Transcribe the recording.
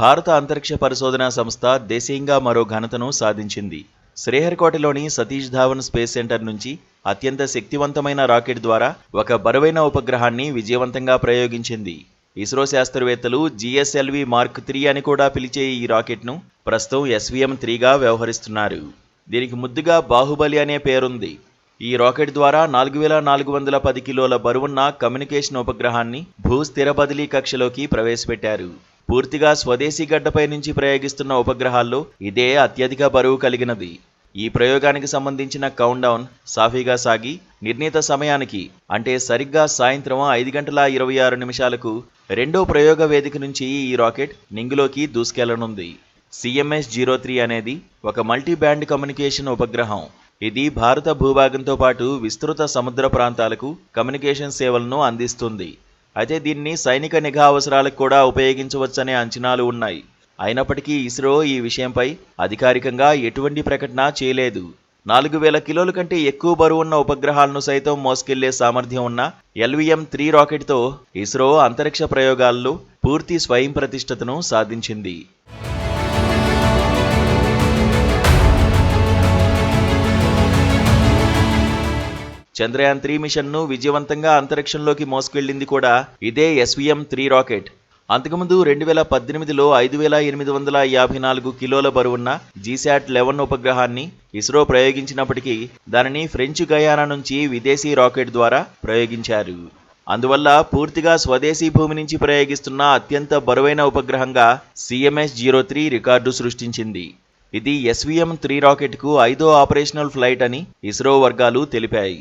భారత అంతరిక్ష పరిశోధనా సంస్థ దేశీయంగా మరో ఘనతను సాధించింది. శ్రీహరికోటలోని సతీష్ ధావన్ స్పేస్ సెంటర్ నుంచి అత్యంత శక్తివంతమైన రాకెట్ ద్వారా ఒక బరువైన ఉపగ్రహాన్ని విజయవంతంగా ప్రయోగించింది. ఇస్రో శాస్త్రవేత్తలు జిఎస్ఎల్వి మార్క్ 3 అని కూడా పిలిచే ఈ రాకెట్ను ప్రస్తుతం SVM-3గా వ్యవహరిస్తున్నారు. దీనికి ముద్దుగా బాహుబలి అనే పేరుంది. ఈ రాకెట్ ద్వారా 4410 కిలోల బరువున్న కమ్యూనికేషన్ ఉపగ్రహాన్ని భూస్థిర బదిలీ కక్షలోకి ప్రవేశపెట్టారు. పూర్తిగా స్వదేశీ గడ్డపై నుంచి ప్రయోగిస్తున్న ఉపగ్రహాల్లో ఇదే అత్యధిక బరువు కలిగినది. ఈ ప్రయోగానికి సంబంధించిన కౌంట్డౌన్ సాఫీగా సాగి నిర్ణీత సమయానికి అంటే సరిగ్గా సాయంత్రం 5:26 రెండో ప్రయోగ వేదిక నుంచి ఈ రాకెట్ నింగిలోకి దూసుకెళ్లనుంది. CMS-03 అనేది ఒక మల్టీ బ్యాండ్ కమ్యూనికేషన్ ఉపగ్రహం. ఇది భారత భూభాగంతో పాటు విస్తృత సముద్ర ప్రాంతాలకు కమ్యూనికేషన్ సేవలను అందిస్తుంది. అయితే దీన్ని సైనిక నిఘా అవసరాలకు కూడా ఉపయోగించవచ్చనే అంచనాలు ఉన్నాయి. అయినప్పటికీ ఇస్రో ఈ విషయంపై అధికారికంగా ఎటువంటి ప్రకటన చేయలేదు. 4000 కిలోల కంటే ఎక్కువ బరువున్న ఉపగ్రహాలను సైతం మోసుకెళ్లే సామర్థ్యం ఉన్న LVM-3 రాకెట్తో ఇస్రో అంతరిక్ష ప్రయోగాల్లో పూర్తి స్వయం ప్రతిష్టతను సాధించింది. చంద్రయాన్-3 మిషన్ను విజయవంతంగా అంతరిక్షంలోకి మోసుకెళ్లింది కూడా ఇదే SVM-3 రాకెట్. అంతకుముందు 2018లో 5854 కిలోల బరువున్న GSAT-11 ఉపగ్రహాన్ని ఇస్రో ప్రయోగించినప్పటికీ దానిని ఫ్రెంచ్ గయానా నుంచి విదేశీ రాకెట్ ద్వారా ప్రయోగించారు. అందువల్ల పూర్తిగా స్వదేశీ భూమి నుంచి ప్రయోగిస్తున్న అత్యంత బరువైన ఉపగ్రహంగా CMS-03 రికార్డు సృష్టించింది. ఇది SVM-3 రాకెట్కు 5వ ఆపరేషనల్ ఫ్లైట్ అని ఇస్రో వర్గాలు తెలిపాయి.